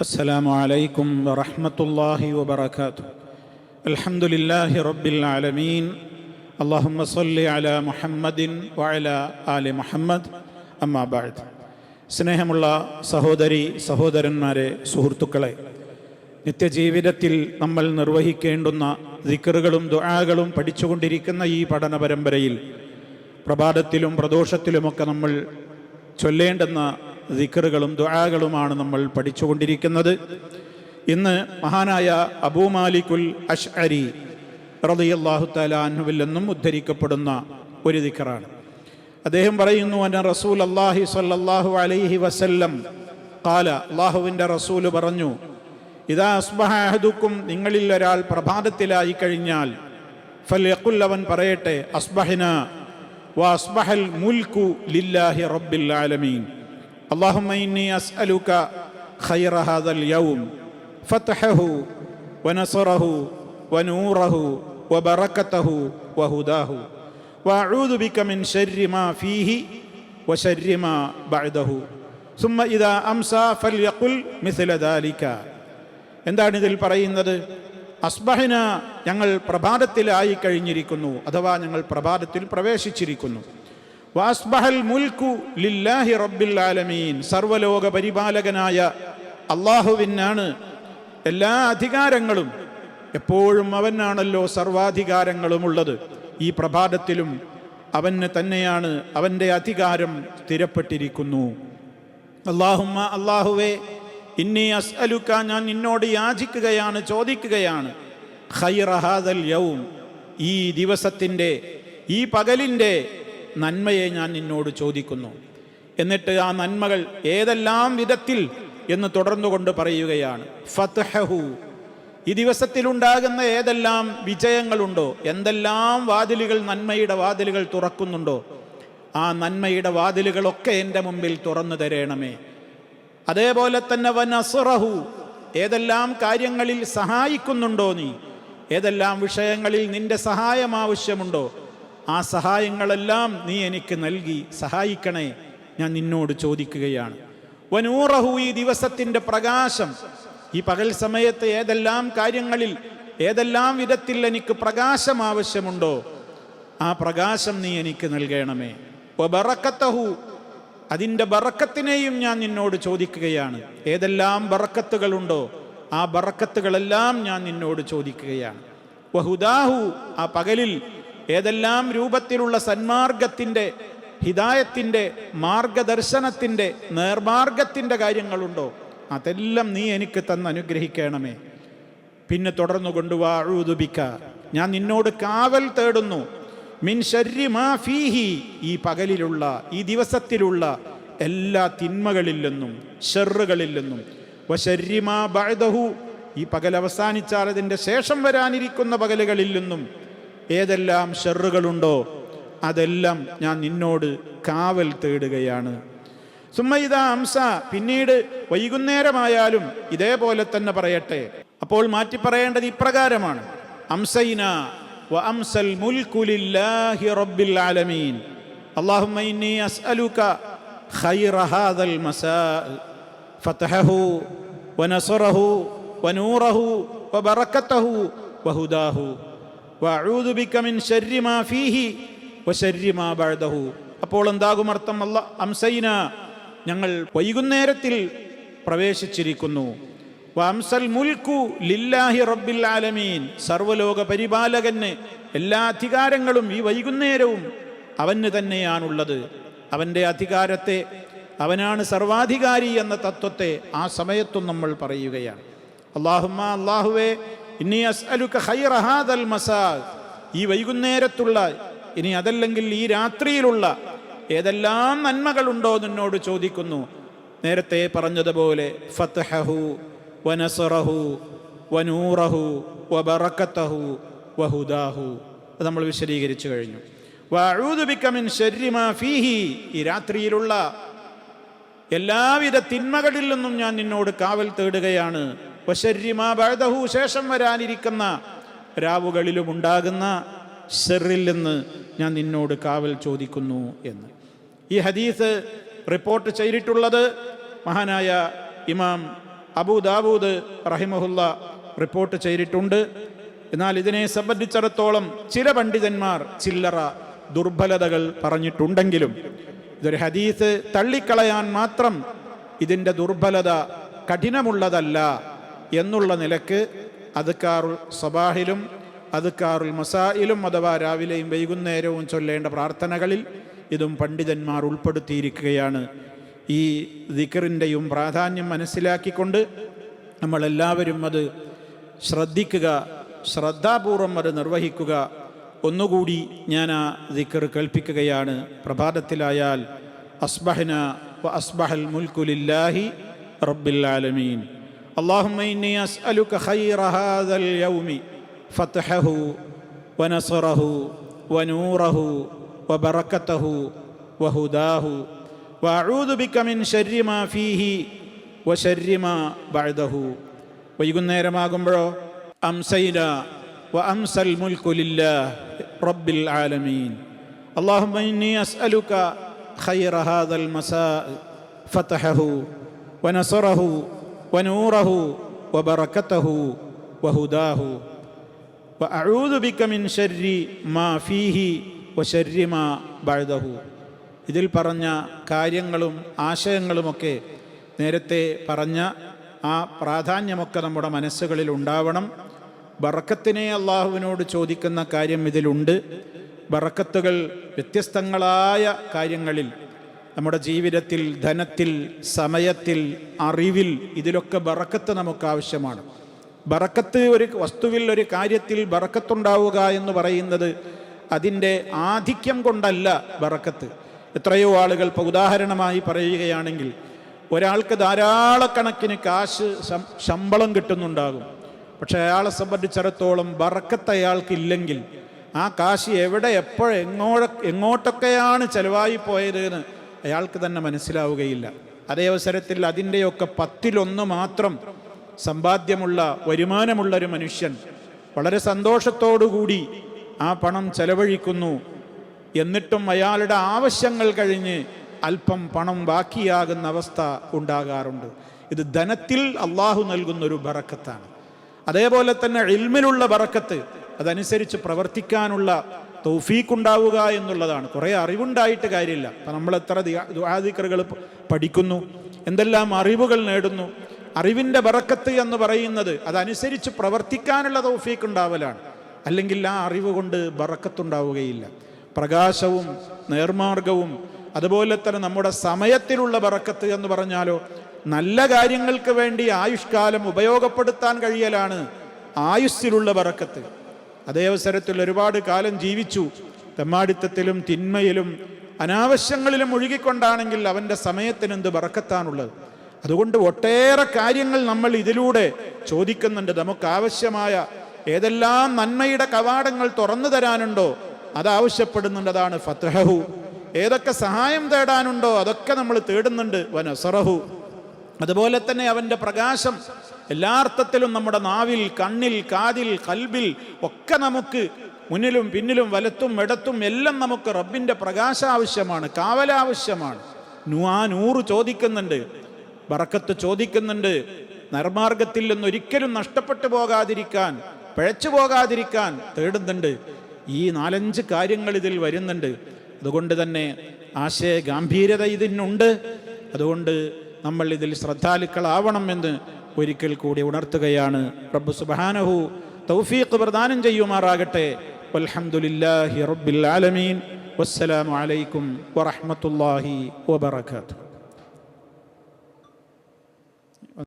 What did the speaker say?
അസ്സലാമു അലൈക്കും വറഹ്മത്തുള്ളാഹി വബറകാതുഹു. അൽഹംദുലില്ലാഹി റബ്ബിൽ ആലമീൻ. അല്ലാഹുമ്മ സ്വല്ലി അലാ മുഹമ്മദിൻ വഅലാ ആലി മുഹമ്മദ്. അമ്മാ ബഅദ്. സ്നേഹമുള്ള സഹോദരി സഹോദരന്മാരെ, സുഹൃത്തുക്കളെ, നിത്യജീവിതത്തിൽ നമ്മൾ നിർവഹിക്കേണ്ടുന്ന ദിക്റുകളും ദുആകളും പഠിച്ചുകൊണ്ടിരിക്കുന്ന ഈ പഠന പരമ്പരയിൽ പ്രഭാതത്തിലും പ്രദോഷത്തിലുമൊക്കെ നമ്മൾ ചൊല്ലേണ്ടുന്ന ദിക്റുകളും ദുആകളുമാണ് നമ്മൾ പഠിച്ചുകൊണ്ടിരിക്കുന്നത്. ഇന്ന് മഹാനായ അബൂ മാലിക്കുൽ അശ്അരി റളിയല്ലാഹു തആല അൻഹുവിൽ നിന്നും ഉദ്ധരിക്കപ്പെടുന്ന ഒരു ദിക്റാണ്. അദ്ദേഹം പറയുന്നു, അന്ന റസൂലുള്ളാഹി സ്വല്ലല്ലാഹു അലൈഹി വസല്ലം ഖാല, അല്ലാഹുവിൻ്റെ റസൂൽ പറഞ്ഞു, ഇദാ അസ്ബഹ അഹദുക്കും, നിങ്ങളിൽ ഒരാൾ പ്രഭാതത്തിലായി കഴിഞ്ഞാൽ, ഫൽയഖുൽ, അവൻ പറയട്ടെ, അസ്ബഹ്നാ വ അസ്ബഹൽ മുൽക്കു ലില്ലാഹി റബ്ബിൽ ആലമീൻ. അല്ലാഹുമ്മ ഇന്നി അസ്അലുക ഖൈറ ഹാദൽ യൗം ഫത്ഹഹു വനസറഹു വനൂറഹു വബറകതഹു വഹുദാഹു വഅഊദു ബിക മിൻ ശർരി മാ ഫീഹി വശർരി മാ ബഅദഹു സുമ്മ ഇദാ അംസാ ഫൽയഖുൽ മിസ്ല ദാലിക. എന്താണ് ഇതിൽ പറയുന്നത്? അസ്ബഹ്ന, ഞങ്ങൾ പ്രഭാതത്തിലായി കഴിഞ്ഞിരിക്കുന്നു, അഥവാ ഞങ്ങൾ പ്രഭാതത്തിൽ പ്രവേശിച്ചിരിക്കുന്നു. വഅസ്ബഹൽ മുൽക്കു ലില്ലാഹി റബ്ബിൽ ആലമീൻ, സർവലോക പരിപാലകനായ അല്ലാഹുവിനാണ് എല്ലാ അധികാരങ്ങളും. എപ്പോഴും അവനാണല്ലോ സർവാധികാരങ്ങളുമുള്ളത്. ഈ പ്രഭാതത്തിലും അവന് തന്നെയാണ് അവൻ്റെ അധികാരം സ്ഥിരപ്പെട്ടിരിക്കുന്നു. അല്ലാഹുമ്മ, അല്ലാഹുവേ, ഇന്നി അസ്അലുക, ഞാൻ നിന്നോട് യാചിക്കുകയാണ്, ചോദിക്കുകയാണ്, ഖൈറ ഹാദൽ യൗം, ഈ ദിവസത്തിൻ്റെ, ഈ പകലിൻ്റെ നന്മയെ ഞാൻ നിന്നോട് ചോദിക്കുന്നു. എന്നിട്ട് ആ നന്മകൾ ഏതെല്ലാം വിധത്തിൽ എന്ന് തുടർന്നുകൊണ്ട് പറയുകയാണ്. ഫത്ഹഹു, ഈ ദിവസത്തിലുണ്ടാകുന്ന ഏതെല്ലാം വിജയങ്ങളുണ്ടോ, എന്തെല്ലാം വാതിലുകൾ, നന്മയുടെ വാതിലുകൾ തുറക്കുന്നുണ്ടോ, ആ നന്മയുടെ വാതിലുകളൊക്കെ എൻ്റെ മുമ്പിൽ തുറന്നു തരണമേ. അതേപോലെ തന്നെ വനസ്റഹു, ഏതെല്ലാം കാര്യങ്ങളിൽ സഹായിക്കുന്നുണ്ടോ നീ, ഏതെല്ലാം വിഷയങ്ങളിൽ നിന്റെ സഹായം ആവശ്യമുണ്ടോ, ആ സഹായങ്ങളെല്ലാം നീ എനിക്ക് നൽകി സഹായിക്കണേ, ഞാൻ നിന്നോട് ചോദിക്കുകയാണ്. വനൂറഹു, ഈ ദിവസത്തിൻ്റെ പ്രകാശം, ഈ പകൽ സമയത്ത് ഏതെല്ലാം കാര്യങ്ങളിൽ, ഏതെല്ലാം വിധത്തിൽ എനിക്ക് പ്രകാശം ആവശ്യമുണ്ടോ, ആ പ്രകാശം നീ എനിക്ക് നൽകണമേ. വബറകതഹു, അതിൻ്റെ ബറക്കത്തിനെയും ഞാൻ നിന്നോട് ചോദിക്കുകയാണ്. ഏതെല്ലാം ബറക്കത്തുകളുണ്ടോ, ആ ബറക്കത്തുകളെല്ലാം ഞാൻ നിന്നോട് ചോദിക്കുകയാണ്. വഹുദാഹു, ആ പകലിൽ ഏതെല്ലാം രൂപത്തിലുള്ള സന്മാർഗത്തിൻ്റെ, ഹിദായത്തിൻ്റെ, മാർഗദർശനത്തിൻ്റെ, നേർമാർഗത്തിൻ്റെ കാര്യങ്ങളുണ്ടോ, അതെല്ലാം നീ എനിക്ക് തന്ന് അനുഗ്രഹിക്കണമേ. പിന്നെ തുടർന്നു കൊണ്ടുവാ, അഊദു ബിക, ഞാൻ നിന്നോട് കാവൽ തേടുന്നു, മിൻ ശർരി മാ ഫീഹി, ഈ പകലിലുള്ള, ഈ ദിവസത്തിലുള്ള എല്ലാ തിന്മകളിൽ നിന്നും, ഷർറുകളിൽ നിന്നും, വശർരി മാ ബഅദഹു, ഈ പകൽ അവസാനിച്ചാൽ അതിൻ്റെ ശേഷം വരാനിരിക്കുന്ന പകലുകളിൽ നിന്നും ഏതെല്ലാം ഷർറുകളുണ്ടോ അതെല്ലാം ഞാൻ നിന്നോട് കാവൽ തേടുകയാണ്. സുമ്മ ഇദാ അംസ, പിന്നീട് വൈകുന്നേരമായാലും ഇതേപോലെ തന്നെ പറയട്ടെ. അപ്പോൾ മാറ്റി പറയേണ്ടത് ഇപ്രകാരമാണ്: അംസൈന വ അംസൽ മുൽക്കു ലില്ലാഹി റബ്ബിൽ ആലമീൻ. അല്ലാഹുമ്മ ഇന്നി അസ്അലുക ഖൈറ ഹാദൽ മസാ ഫത്ഹഹു വനസ്റഹു വനൂറഹു വബറകതഹു വഹുദാഹു വഅഊദു ബിക മിൻ ശർരി മാ ഫീഹി വശർരി മാ ബഅദഹു. അപ്പോൾ എന്താകും അർത്ഥം? അംസൈന, ഞങ്ങൾ വൈകുന്നേരത്തിൽ പ്രവേശിച്ചിരിക്കുന്നു. വഅംസൽ മുൽക്കു ലില്ലാഹി റബ്ബിൽ ആലമീൻ, സർവലോക പരിപാലകന് എല്ലാ അധികാരങ്ങളും ഈ വൈകുന്നേരവും അവന് തന്നെയാണുള്ളത്. അവൻ്റെ അധികാരത്തെ, അവനാണ് സർവാധികാരി എന്ന തത്വത്തെ ആ സമയത്തും നമ്മൾ പറയുകയാണ്. അല്ലാഹുമ്മ, അല്ലാഹുവേ, ഇന്നി അസ്അലുക ഖൈറ ഹാദൽ മസാ, ഈ വൈകുന്നേരത്തുള്ള, ഇനി അതല്ലെങ്കിൽ ഈ രാത്രിയിലുള്ള ഏതെല്ലാം നന്മകളുണ്ടോ നിന്നോട് ചോദിക്കുന്നു. നേരത്തെ പറഞ്ഞതുപോലെ ഫത്ഹഹു വനസ്റഹു വനൂറഹു വബറകതഹു വഹുദാഹു, അത് നമ്മൾ വിശദീകരിച്ചു കഴിഞ്ഞു. വഅഊദു ബിക മിൻ ശർരി മാ ഫീഹി, ഈ രാത്രിയിലുള്ള എല്ലാവിധ തിന്മകളിൽ നിന്നും ഞാൻ നിന്നോട് കാവൽ തേടുകയാണ്. വശർരി മാ ബഅദഹു, ശേഷം വരാനിരിക്കുന്ന രാവുകളിലും ഉണ്ടാകുന്ന ഷർറിൽ നിന്ന് ഞാൻ നിന്നോട് കാവൽ ചോദിക്കുന്നു എന്ന്. ഈ ഹദീസ് റിപ്പോർട്ട് ചെയ്തിട്ടുള്ളത് മഹാനായ ഇമാം അബൂ ദാവൂദ് റഹിമഹുല്ല റിപ്പോർട്ട് ചെയ്തിട്ടുണ്ട്. എന്നാൽ ഇതിനെ സംബന്ധിച്ചിടത്തോളം ചില പണ്ഡിതന്മാർ ചില്ലറ ദുർബലതകൾ പറഞ്ഞിട്ടുണ്ടെങ്കിലും ഇതൊരു ഹദീസ് തള്ളിക്കളയാൻ മാത്രം ഇതിൻ്റെ ദുർബലത കഠിനമുള്ളതല്ല എന്നുള്ള നിലക്ക് അദ്കാറുൽ സബാഹിലും അദ്കാറുൽ മസായിലും അഥവാ രാവിലെയും വൈകുന്നേരവും ചൊല്ലേണ്ട പ്രാർത്ഥനകളിൽ ഇതും പണ്ഡിതന്മാർ ഉൾപ്പെടുത്തിയിരിക്കുകയാണ്. ഈ ദിക്റിൻ്റെയും പ്രാധാന്യം മനസ്സിലാക്കിക്കൊണ്ട് നമ്മളെല്ലാവരും അത് ശ്രദ്ധിക്കുക, ശ്രദ്ധാപൂർവം അത് നിർവഹിക്കുക. ഒന്നുകൂടി ഞാൻ ആ ദിക്ർ കേൾപ്പിക്കുകയാണ്. പ്രഭാതത്തിലായാൽ അസ്ബഹ്ന വ അസ്ബഹൽ മുൽക്കു ലില്ലാഹി റബ്ബിൽ ആലമീൻ. അല്ലാഹുമ്മ ഇന്നി അസ്അലുക ഖൈറ ഹാദൽ യൗമി ഫത്ഹഹു വ നസ്റഹു വ നൂറഹു വ ബറകതഹു വ ഹുദാഹു വ അഊദു ബിക മിൻ ശർരി മാ ഫീഹി വ ശർരി മാ ബഅദഹു. വൈകുന്നേരമാകുമ്പോഴോ അംസൈന വ അംസൽ മുൽക്കു ലില്ലാഹി റബ്ബിൽ ആലമീൻ. അല്ലാഹുമ്മ ഇന്നി അസ്അലുക ഖൈറ ഹാദൽ മസാ ഫത്ഹഹു വ നസ്റഹു വ നൂറഹു വ ബറകതഹു വ ഹുദാഹു വ അഊദു ബിക മിൻ ശർരി മാ ഫീഹി വ ശർരി മാ ബഅദഹു. ഇതിൽ പറഞ്ഞ കാര്യങ്ങളും ആശയങ്ങളുമൊക്കെ നേരത്തെ പറഞ്ഞ ആ പ്രാധാന്യമൊക്കെ നമ്മുടെ മനസ്സുകളിൽ ഉണ്ടാവണം. ബറക്കത്തിനെ അള്ളാഹുവിനോട് ചോദിക്കുന്ന കാര്യം ഇതിലുണ്ട്. ബറക്കത്തുകൾ വ്യത്യസ്തങ്ങളായ കാര്യങ്ങളിൽ നമ്മുടെ ജീവിതത്തിൽ, ധനത്തിൽ, സമയത്തിൽ, അറിവിൽ, ഇതിലൊക്കെ ബറക്കത്ത് നമുക്ക് ആവശ്യമാണ്. ബറക്കത്ത് ഒരു വസ്തുവിൽ, ഒരു കാര്യത്തിൽ ബറക്കത്തുണ്ടാവുക എന്ന് പറയുന്നത് അതിൻ്റെ ആധിക്യം കൊണ്ടല്ല ബറക്കത്ത്. എത്രയോ ആളുകൾ, ഇപ്പോൾ ഉദാഹരണമായി പറയുകയാണെങ്കിൽ, ഒരാൾക്ക് ധാരാളക്കണക്കിന് കാശ് ശമ്പളം കിട്ടുന്നുണ്ടാകും. പക്ഷെ അയാളെ സംബന്ധിച്ചിടത്തോളം ബറക്കത്ത് അയാൾക്കില്ലെങ്കിൽ ആ കാശ് എവിടെ, എങ്ങോട്ടൊക്കെയാണ് ചെലവായി പോയതെന്ന് അയാൾക്ക് തന്നെ മനസ്സിലാവുകയില്ല. അതേ അവസരത്തിൽ അതിൻ്റെയൊക്കെ 10% മാത്രം സമ്പാദ്യമുള്ള, വരുമാനമുള്ളൊരു മനുഷ്യൻ വളരെ സന്തോഷത്തോടുകൂടി ആ പണം ചെലവഴിക്കുന്നു. എന്നിട്ടും അയാളുടെ ആവശ്യങ്ങൾ കഴിഞ്ഞ് അല്പം പണം ബാക്കിയാകുന്ന അവസ്ഥ ഉണ്ടാകാറുണ്ട്. ഇത് ധനത്തിൽ അള്ളാഹു നൽകുന്നൊരു ബറക്കത്താണ്. അതേപോലെ തന്നെ ഇൽമിലുള്ള ബറക്കത്ത്, അതനുസരിച്ച് പ്രവർത്തിക്കാനുള്ള തൗഫീഖ് ഉണ്ടാവുക എന്നുള്ളതാണ്. കുറേ അറിവുണ്ടായിട്ട് കാര്യമില്ല. അപ്പം നമ്മൾ എത്ര ദുആദിക്റുകൾ പഠിക്കുന്നു, എന്തെല്ലാം അറിവുകൾ നേടുന്നു. അറിവിൻ്റെ ബറക്കത്ത് എന്ന് പറയുന്നത് അതനുസരിച്ച് പ്രവർത്തിക്കാനുള്ള തൗഫീഖ് ഉണ്ടാവലാണ്. അല്ലെങ്കിൽ ആ അറിവ് കൊണ്ട് ബറക്കത്തുണ്ടാവുകയില്ല. പ്രകാശവും നേർമാർഗവും അതുപോലെ തന്നെ നമ്മുടെ സമയത്തിലുള്ള ബറക്കത്ത് എന്ന് പറഞ്ഞാലോ, നല്ല കാര്യങ്ങൾക്ക് വേണ്ടി ആയുഷ്കാലം ഉപയോഗപ്പെടുത്താൻ കഴിയലാണ് ആയുസ്സിലുള്ള ബറക്കത്ത്. അതേ അവസരത്തിൽ ഒരുപാട് കാലം ജീവിച്ചു തെമ്മാടിത്തത്തിലും തിന്മയിലും അനാവശ്യങ്ങളിലും ഒഴുകിക്കൊണ്ടാണെങ്കിൽ അവൻ്റെ സമയത്തിന് എന്ത് ബറക്കത്താണുള്ളത്. അതുകൊണ്ട് ഒട്ടേറെ കാര്യങ്ങൾ നമ്മൾ ഇതിലൂടെ ചോദിക്കുന്നുണ്ട്. നമുക്ക് ആവശ്യമായ ഏതെല്ലാം നന്മയുടെ കവാടങ്ങൾ തുറന്നു തരാനുണ്ടോ അതാവശ്യപ്പെടുന്നുണ്ട്. അതാണ് ഫത്ഹഹു. ഏതൊക്കെ സഹായം തേടാനുണ്ടോ അതൊക്കെ നമ്മൾ തേടുന്നുണ്ട്. വനസറഹു. അതുപോലെ തന്നെ അവൻ്റെ പ്രകാശം എല്ലാ അർത്ഥത്തിലും നമ്മുടെ നാവിൽ, കണ്ണിൽ, കാതിൽ, ഖൽബിൽ ഒക്കെ നമുക്ക് മുന്നിലും പിന്നിലും വലത്തും ഇടത്തും എല്ലാം നമുക്ക് റബ്ബിൻ്റെ പ്രകാശം ആവശ്യമാണ്, കാവലാവശ്യമാണ്. ആ നൂറ് ചോദിക്കുന്നുണ്ട്, ബറക്കത്ത് ചോദിക്കുന്നുണ്ട്. നിർമാർഗത്തിൽ നിന്നൊരിക്കലും നഷ്ടപ്പെട്ടു പോകാതിരിക്കാൻ, പിഴച്ചു പോകാതിരിക്കാൻ തേടുന്നുണ്ട്. ഈ 4-5 കാര്യങ്ങൾ ഇതിൽ വരുന്നുണ്ട്. അതുകൊണ്ട് തന്നെ ആശയ ഗാംഭീര്യത ഇതിനുണ്ട്. അതുകൊണ്ട് നമ്മൾ ഇതിൽ ശ്രദ്ധാലുക്കളാവണമെന്ന് ഒരിക്കൽ കൂടി ഉണർത്തുകയാണ്. റബ്ബ് സുബ്ഹാനഹു തൗഫീഖ് പ്രദാനം ചെയ്യുമാറാകട്ടെ. വൽഹംദുലില്ലാഹി റബ്ബിൽ ആലമീൻ. വസ്സലാമു അലൈക്കും വറഹ്മത്തുള്ളാഹി വബറകാതുഹു.